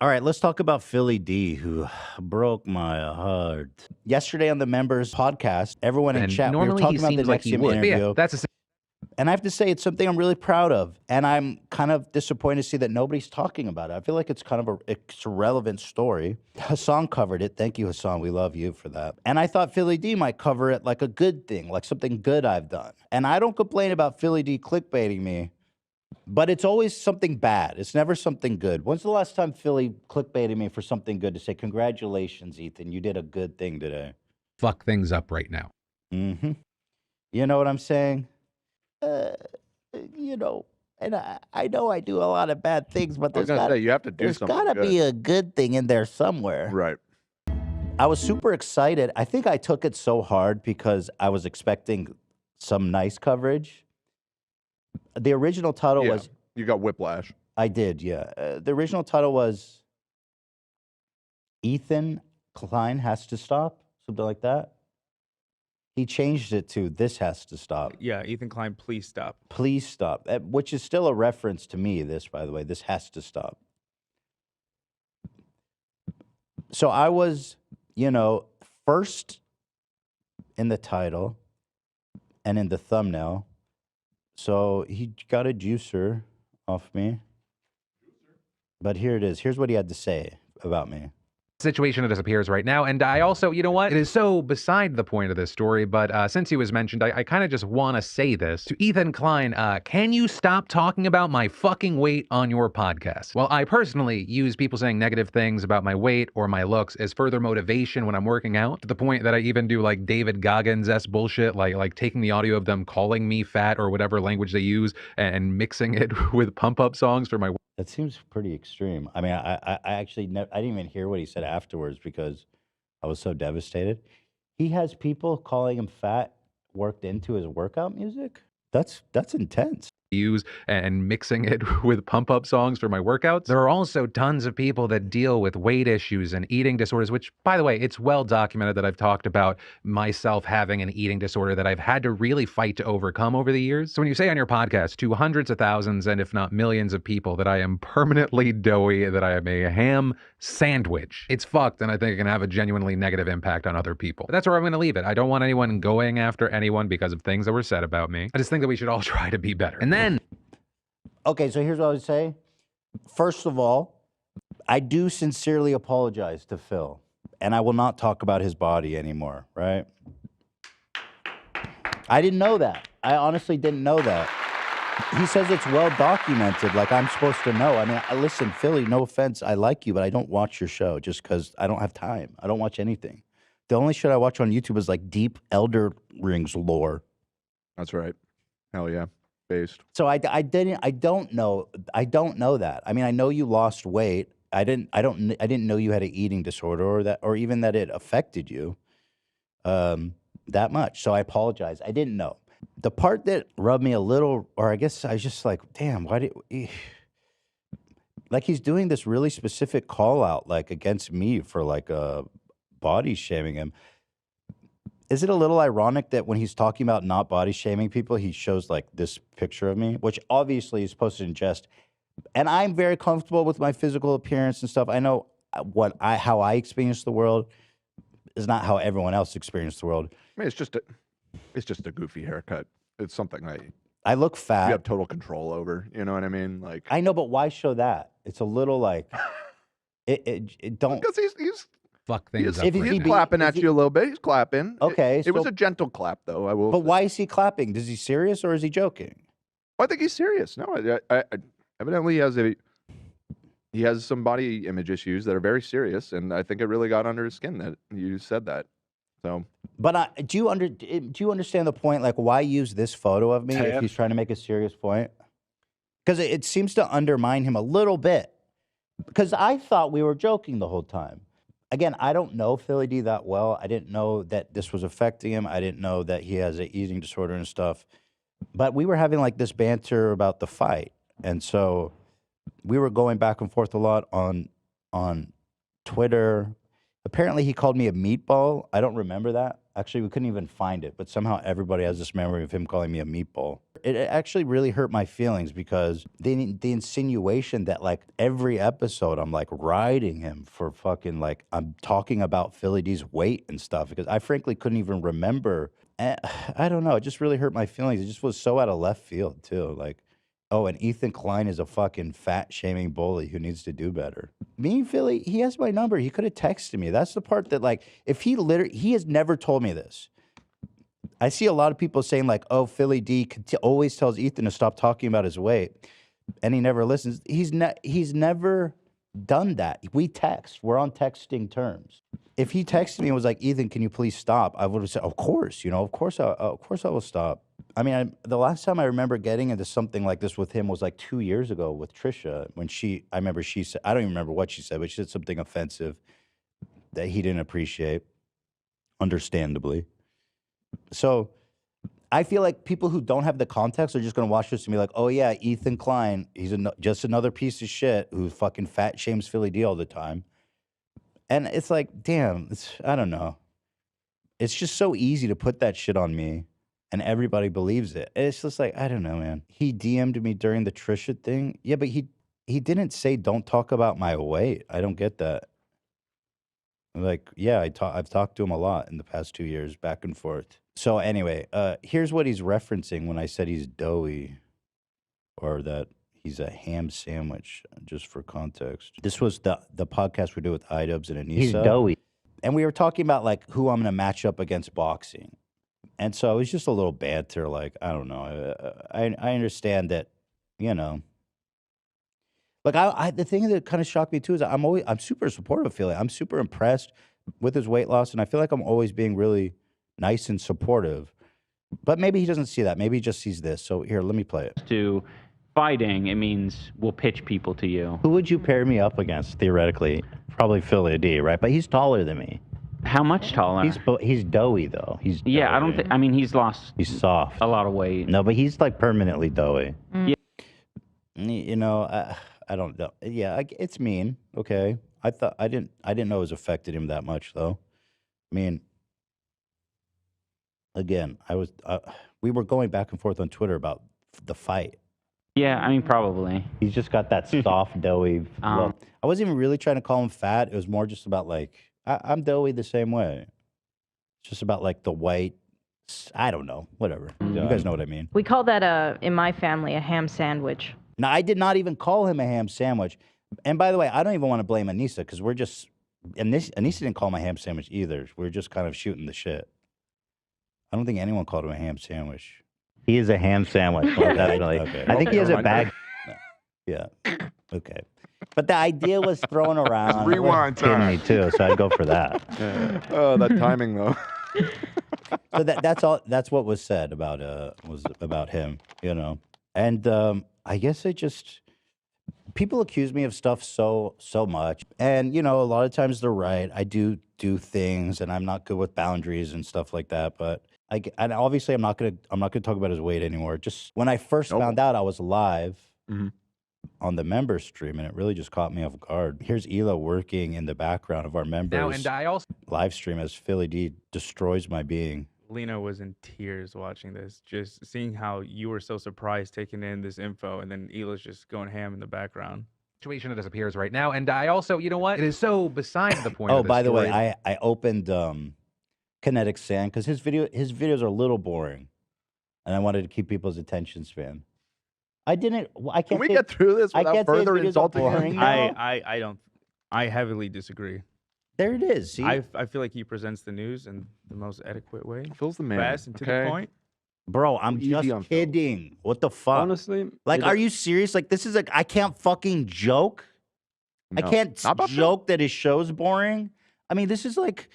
All right, let's talk about Philly D, who broke my heart. Yesterday on the members podcast, everyone in And chat, we were normally he talking about the seems like he Nexium would. But yeah, interview. that's a And I have to say, it's something I'm really proud of. And I'm kind of disappointed to see that nobody's talking about it. I feel like it's kind of it's a relevant story. Hassan covered it. Thank you, Hassan. We love you for that. And I thought Philly D might cover it like a good thing, like something good I've done. And I don't complain about Philly D clickbaiting me, but it's always something bad. It's never something good. When's the last time Philly clickbaited me for something good to say, congratulations, Ethan, you did a good thing today? fuck things up right now. Mm-hmm. You know what I'm saying? You know, and I know I do a lot of bad things, but I was gonna say you have to do something gotta good. be a good thing in there somewhere. Right. I was super excited. I think I took it so hard because I was expecting some nice coverage. The original title Yeah, was you got whiplash. I did, yeah. The original title was Ethan Klein Has to Stop, something like that. He changed it to This Has to Stop. Yeah, Ethan Klein, please stop. Please stop. Which is still a reference to me, this, by the way. This has to stop. So I was, first in the title and in the thumbnail. So he got a juicer off me. But here it is. Here's what he had to say about me. Situation that appears right now. And I also, you know what? It is so beside the point of this story, but since he was mentioned, I kind of just want to say this to Ethan Klein. Can you stop talking about my fucking weight on your podcast? Well, I personally use people saying negative things about my weight or my looks as further motivation when I'm working out, to the point that I even do like David Goggins-esque bullshit, like taking the audio of them calling me fat or whatever language they use and mixing it with pump-up songs for my. That seems pretty extreme. I mean, I actually I didn't even hear what he said afterwards because I was so devastated. He has people calling him fat worked into his workout music. That's intense. Use and mixing it with pump-up songs for my workouts. There are also tons of people that deal with weight issues and eating disorders, which, by the way, it's well documented that I've talked about myself having an eating disorder that I've had to really fight to overcome over the years. So when you say on your podcast to hundreds of thousands and if not millions of people that I am permanently doughy, that I am a ham sandwich, it's fucked, and I think it can have a genuinely negative impact on other people. But that's where I'm going to leave it. I don't want anyone going after anyone because of things that were said about me. I just think that we should all try to be better. And then Okay, so here's what I would say. First of all, I do sincerely apologize to Phil, and I will not talk about his body anymore, right? I didn't know that. I honestly didn't know that. He says it's well documented, like I'm supposed to know. I mean, listen, Philly, no offense, I like you, but I don't watch your show just because I don't have time. I don't watch anything. The only shit I watch on YouTube is like deep Elder Rings lore. That's right. Hell yeah. Based. So I don't know that. I mean, I know you lost weight. I didn't know you had an eating disorder or even that it affected you that much. So I apologize. I didn't know. The part that rubbed me a little, or I guess I was just like, damn, why did like he's doing this really specific call out like against me for like body shaming him. Is it a little ironic that when he's talking about not body shaming people, he shows like this picture of me, which obviously is posted in jest. And I'm very comfortable with my physical appearance and stuff. I know how I experience the world is not how everyone else experienced the world. I mean, it's just a goofy haircut. It's something I look fat. you have total control over. You know what I mean? Like I know, but why show that? It's a little like it don't. because he's fuck things up. He's clapping at you a little bit. He's clapping. Okay, It was a gentle clap, though. I will. But why is he clapping? Is he serious or is he joking? I think he's serious. No, I evidently he has some body image issues that are very serious, and I think it really got under his skin that you said that. So, but do you understand the point? Like, why use this photo of me if he's trying to make a serious point? Because it seems to undermine him a little bit. Because I thought we were joking the whole time. Again, I don't know Philly D that well. I didn't know that this was affecting him. I didn't know that he has an eating disorder and stuff. But we were having like this banter about the fight, and so we were going back and forth a lot on Twitter. Apparently, he called me a meatball. I don't remember that. Actually, we couldn't even find it, but somehow everybody has this memory of him calling me a meatball. It actually really hurt my feelings because the insinuation that like every episode I'm like riding him for fucking like I'm talking about Philly D's weight and stuff because I frankly couldn't even remember. I don't know. It just really hurt my feelings. It just was so out of left field too. Like, oh, and Ethan Klein is a fucking fat shaming bully who needs to do better. Me, Philly, he has my number. He could have texted me. That's the part that, like, if he has never told me this. I see a lot of people saying, like, oh, Philly D always tells Ethan to stop talking about his weight, and he never listens. He's never done that. We text. We're on texting terms. If he texted me and was like, Ethan, can you please stop? I would have said, of course, of course I will stop. I mean, the last time I remember getting into something like this with him was like 2 years ago with Trisha when I remember she said, I don't even remember what she said, but she said something offensive that he didn't appreciate, understandably. So I feel like people who don't have the context are just going to watch this and be like, oh yeah, Ethan Klein, he's just another piece of shit who fucking fat shames Philly D all the time. And it's like, damn, I don't know. It's just so easy to put that shit on me and everybody believes it. It's just like, I don't know, man. He DM'd me during the Trisha thing. Yeah, but he didn't say don't talk about my weight. I don't get that. Like, yeah, I've talked to him a lot in the past 2 years, back and forth. So anyway, here's what he's referencing when I said he's doughy or that he's a ham sandwich, just for context. This was the podcast we did with iDubbbz and Anissa. He's doughy. And we were talking about like who I'm going to match up against boxing. And so it was just a little banter. Like, I don't know. I understand that, like the thing that kind of shocked me too is I'm super supportive of Philly. I'm super impressed with his weight loss. And I feel like I'm always being really nice and supportive. But maybe he doesn't see that. Maybe he just sees this. So here, let me play it. To fighting, it means we'll pitch people to you. Who would you pair me up against, theoretically? Probably Philly D, right? But he's taller than me. How much taller? He's doughy, though. He's doughy. Yeah, I don't think, I mean, he's lost He's soft. a lot of weight. No, but he's like permanently doughy. Yeah. I don't know. Yeah, it's mean. Okay. I didn't know it was affected him that much, though. I mean, again, we were going back and forth on Twitter about the fight. Yeah, I mean, probably. He's just got that soft, doughy look. I wasn't even really trying to call him fat. It was more just about like, I'm doughy the same way. It's just about like the white, I don't know, whatever. You guys know what I mean. We call that, in my family, a ham sandwich. Now, I did not even call him a ham sandwich. And by the way, I don't even want to blame Anissa because Anissa didn't call him a ham sandwich either. We're just kind of shooting the shit. I don't think anyone called him a ham sandwich. He is a ham sandwich, well, definitely. Okay. I think he has a bag. Yeah. Okay. But the idea was thrown around. Rewind Kidding time. me too, so I'd go for that. Oh, that timing though. So that's all. That's what was said about him, And I guess people accuse me of stuff so much, and a lot of times they're right. I do things, and I'm not good with boundaries and stuff like that. But and obviously I'm not gonna talk about his weight anymore. Just when I first found out I was live on the member stream, and it really just caught me off guard. Here's Ela working in the background of our members Now, and I also live stream as Philly D destroys my being. Lena was in tears watching this, just seeing how you were so surprised taking in this info, and then Ela's just going ham in the background. situation that disappears right now, and I also, you know what? It is so beside the point. Oh, of this by the way, story. I opened Kinetic Sand because his videos are a little boring, and I wanted to keep people's attention span. I can't. Can we get through this I without can't say his further videos are insulting boring. him? No. I heavily disagree. There it is. See? I feel like he presents the news in the most adequate way. Phil's the man. Fast and to the okay? point. Bro, I'm Easy just on Phil. kidding. What the fuck? Honestly, Like, are you serious? Like, this is like, I can't fucking joke. I No. can't Not about Phil. joke that his show's boring. I mean, this is like,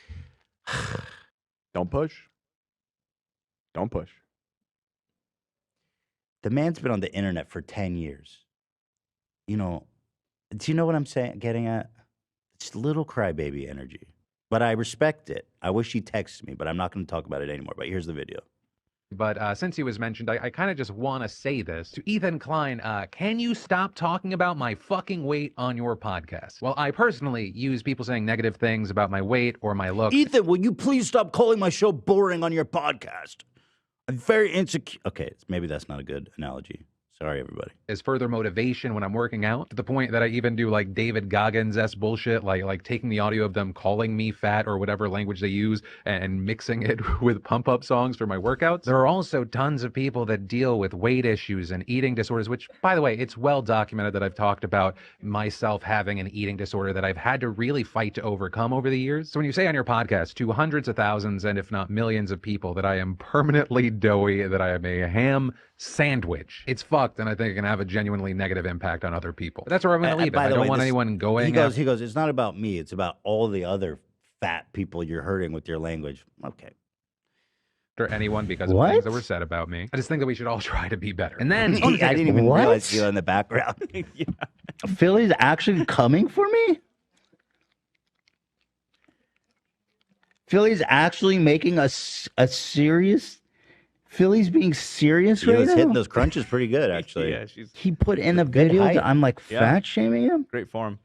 Don't push. Don't push. the man's been on the internet for 10 years. Do you know what I'm saying? Getting at? It's little crybaby energy. But I respect it. I wish he texted me, but I'm not going to talk about it anymore. But here's the video. But since he was mentioned, I kind of just want to say this to Ethan Klein. Can you stop talking about my fucking weight on your podcast? Well, I personally use people saying negative things about my weight or my looks. Ethan, will you please stop calling my show boring on your podcast? I'm very insecure. Okay, maybe that's not a good analogy. Sorry, everybody. As further motivation when I'm working out, to the point that I even do like David Goggins-esque bullshit, like taking the audio of them calling me fat or whatever language they use and mixing it with pump-up songs for my workouts. There are also tons of people that deal with weight issues and eating disorders, which, by the way, it's well documented that I've talked about myself having an eating disorder that I've had to really fight to overcome over the years. So when you say on your podcast to hundreds of thousands and if not millions of people that I am permanently doughy, that I am a ham sandwich, it's fucked, and I think it can have a genuinely negative impact on other people. But that's where I'm going to leave it. I don't want anyone going. He goes, it's not about me. It's about all the other fat people you're hurting with your language. Okay. After anyone because of things that were said about me. I just think that we should all try to be better. And then I didn't even realize you in the background. Yeah. Philly's actually coming for me? Philly's actually making a serious. Philly's being serious right now. Hitting those crunches pretty good, actually. Yeah, He put in a video that I'm like fat shaming him? great form.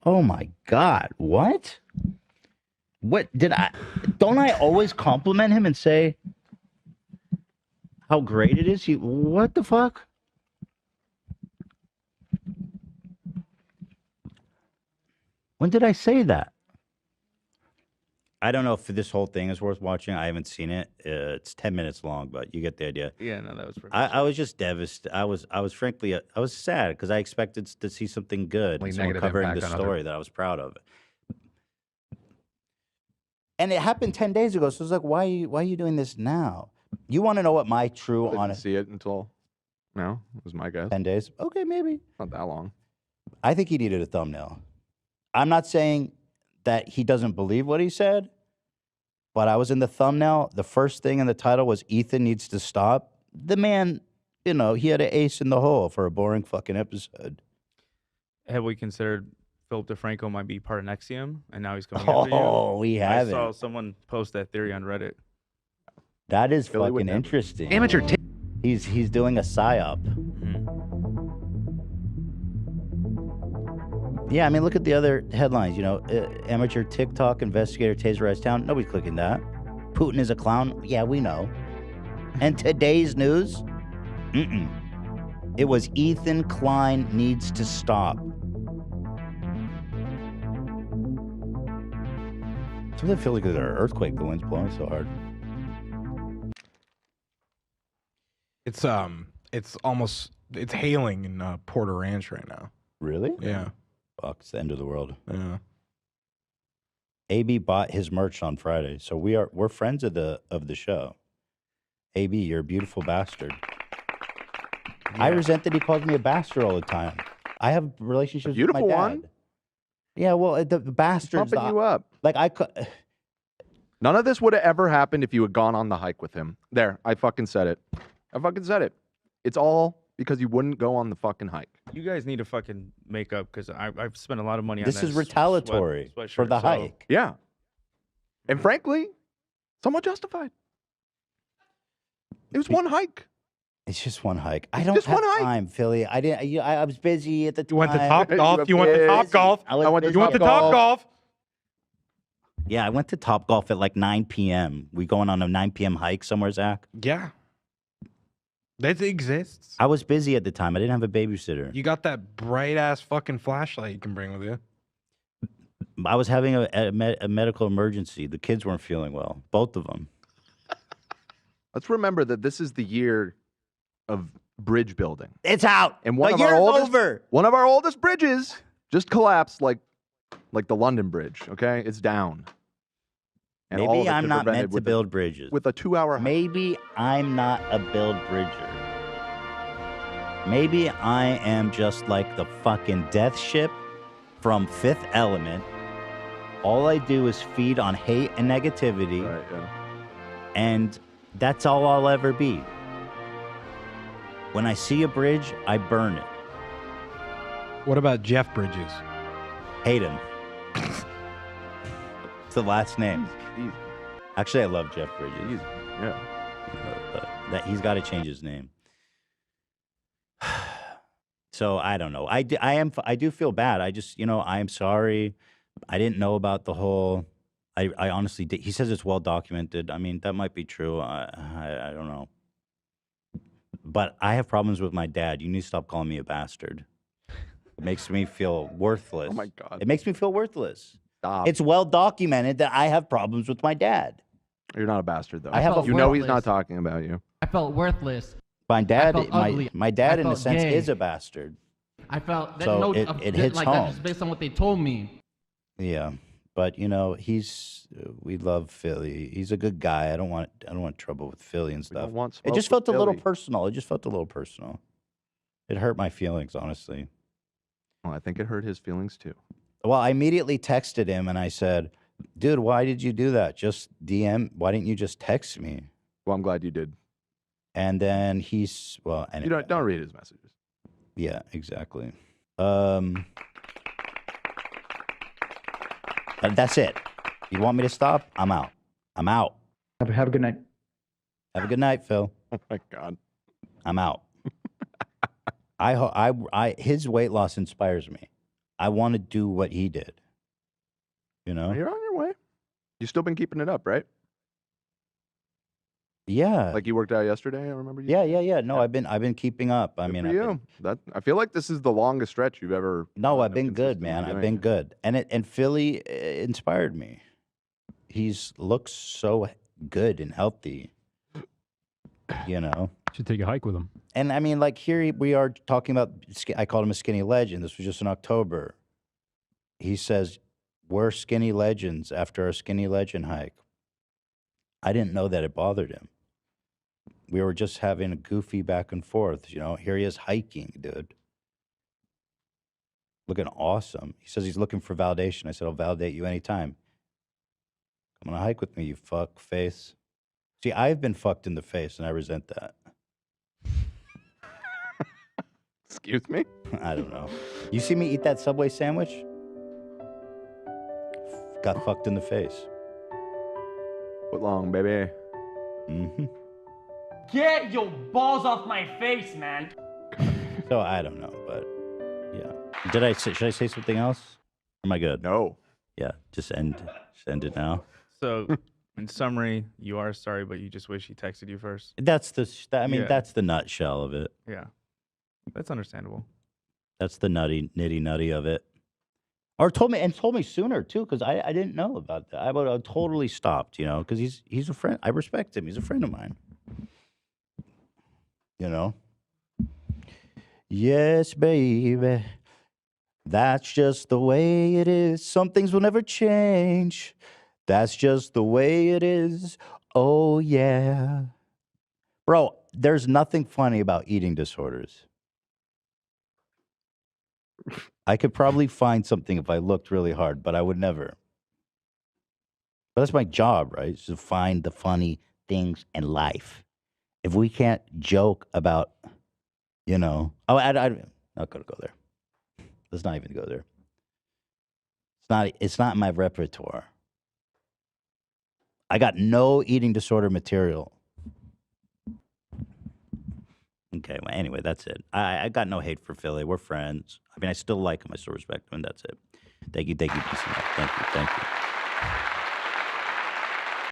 Oh my God. What? What did I? Don't I always compliment him and say how great it is? What the fuck? When did I say that? I don't know if this whole thing is worth watching. I haven't seen it. It's 10 minutes long, but you get the idea. Yeah, no, that was pretty. I was just devastated. I was frankly, I was sad because I expected to see something good, someone covering the story that I was proud of. And it happened 10 days ago, so it's like, why are you doing this now? You want to know what my true honest? See it until now. Was my guess. 10 days? Okay, maybe not that long. I think he needed a thumbnail. I'm not saying that he doesn't believe what he said, but I was in the thumbnail. The first thing in the title was Ethan needs to stop. The man, he had an ace in the hole for a boring fucking episode. Have we considered Philip DeFranco might be part of Nexium, and now he's coming after you? Oh, we haven't. I saw someone post that theory on Reddit. That is fucking interesting. Amateur. He's doing a psyop. Yeah, I mean, look at the other headlines. Amateur TikTok investigator taserized town. Nobody's clicking that. Putin is a clown. Yeah, we know. And today's news? It was Ethan Klein needs to stop. Sometimes it feels like there's an earthquake. The wind's blowing so hard. It's hailing in Porter Ranch right now. Really? Yeah. Fuck, it's the end of the world. Yeah. AB bought his merch on Friday, so we're friends of the show. AB, you're a beautiful bastard. Yeah. I resent that he calls me a bastard all the time. I have relationships with my dad. One? Yeah, well, the bastards. Pumping you up. Like None of this would have ever happened if you had gone on the hike with him. There, I fucking said it. It's all because you wouldn't go on the fucking hike. You guys need to fucking make up because I've spent a lot of money on This that. is retaliatory for sweatshirt, the so- hike. Yeah. And frankly, somewhat justified. It was one hike. It's just one hike. I It's don't just have one hike. time, Philly. I didn't. I was busy at the time. You went to Top Golf. You went to Top Golf. I went to You went to Top Golf. Yeah, I went to Top Golf at like 9 p.m. We going on a 9 p.m. hike somewhere, Zach? Yeah. That exists. I was busy at the time. I didn't have a babysitter. You got that bright ass fucking flashlight you can bring with you. I was having a medical emergency. The kids weren't feeling well, both of them. Let's remember that this is the year of bridge building. It's out. And The year's over. one of our oldest bridges just collapsed like the London Bridge, okay? It's down. And all of Maybe it I'm been not prevented meant to with build bridges. with a 2-hour hike. Maybe I'm not a build bridger. Maybe I am just like the fucking death ship from Fifth Element. All I do is feed on hate and negativity, Right, yeah. and that's all I'll ever be. When I see a bridge, I burn it. What about Jeff Bridges? Hate him. It's the last name. Easy. Actually, I love Jeff Bridges. Easy. Yeah. But that he's got to change his name. So I don't know. I do feel bad. I just, I am sorry. I didn't know about the whole. I honestly did. He says it's well documented. I mean, that might be true. I don't know. But I have problems with my dad. You need to stop calling me a bastard. It makes me feel worthless. Oh my God. It makes me feel worthless. Stop. It's well documented that I have problems with my dad. You're not a bastard, though. I have a- You know he's not talking about you. I felt worthless. My dad, felt ugly. my dad, I in a felt sense, gay. is a bastard. I felt that So it hits like home. that just based on what they told me. Yeah, but we love Philly. He's a good guy. I don't want trouble with Philly and stuff. don't want It smoke just with felt a little Philly. personal. It just felt a little personal. It hurt my feelings, honestly. Well, I think it hurt his feelings too. Well, I immediately texted him and I said, "Dude, why did you do that? Just DM. Why didn't you just text me?" Well, I'm glad you did. And then and You don't read his messages. yeah, exactly. That's it. You want me to stop? I'm out. I'm out. Have a good night. Have a good night, Phil. Oh my God. I'm out. His weight loss inspires me. I want to do what he did. You know? You're on your way. You still been keeping it up, right? Yeah. Like you worked out yesterday. I remember you. Yeah. No, I've been keeping up. I Good mean, for I've you. been- I feel like this is the longest stretch you've ever. no, I've been good, consistently man. I've doing been it. good, and Philly inspired me. He's looks so good and healthy. You know. Should take a hike with him. And I mean, like we are talking about. I called him a skinny legend. This was just in October. He says we're skinny legends after our skinny legend hike. I didn't know that it bothered him. We were just having a goofy back and forth. You know, here he is hiking, dude. Looking awesome. He says he's looking for validation. I said, I'll validate you anytime. Come on a hike with me, you fuck face. See, I've been fucked in the face, and I resent that. Excuse me? I don't know. You see me eat that Subway sandwich? Got fucked in the face. Foot long, baby. Mm-hmm. Get your balls off my face, man. So I don't know, but yeah. Should I say something else? Am I good? No. Yeah, just end it now. So, in summary, you are sorry, but you just wish he texted you first. That's Yeah. that's the nutshell of it. Yeah, that's understandable. That's the nitty nutty of it. Or told me sooner too, because I didn't know about that. I would have totally stopped, because he's a friend. I respect him. He's a friend of mine. You know. Yes, baby. That's just the way it is. Some things will never change. That's just the way it is. Oh yeah. Bro, there's nothing funny about eating disorders. I could probably find something if I looked really hard, but I would never. But that's my job, right? Is to find the funny things in life. If we can't joke about, I'm not gonna go there. Let's not even go there. It's not in my repertoire. I got no eating disorder material. Okay, well, anyway, that's it. I got no hate for Philly. We're friends. I mean, I still like him. I still respect him, and that's it. Thank you, DC. Thank you.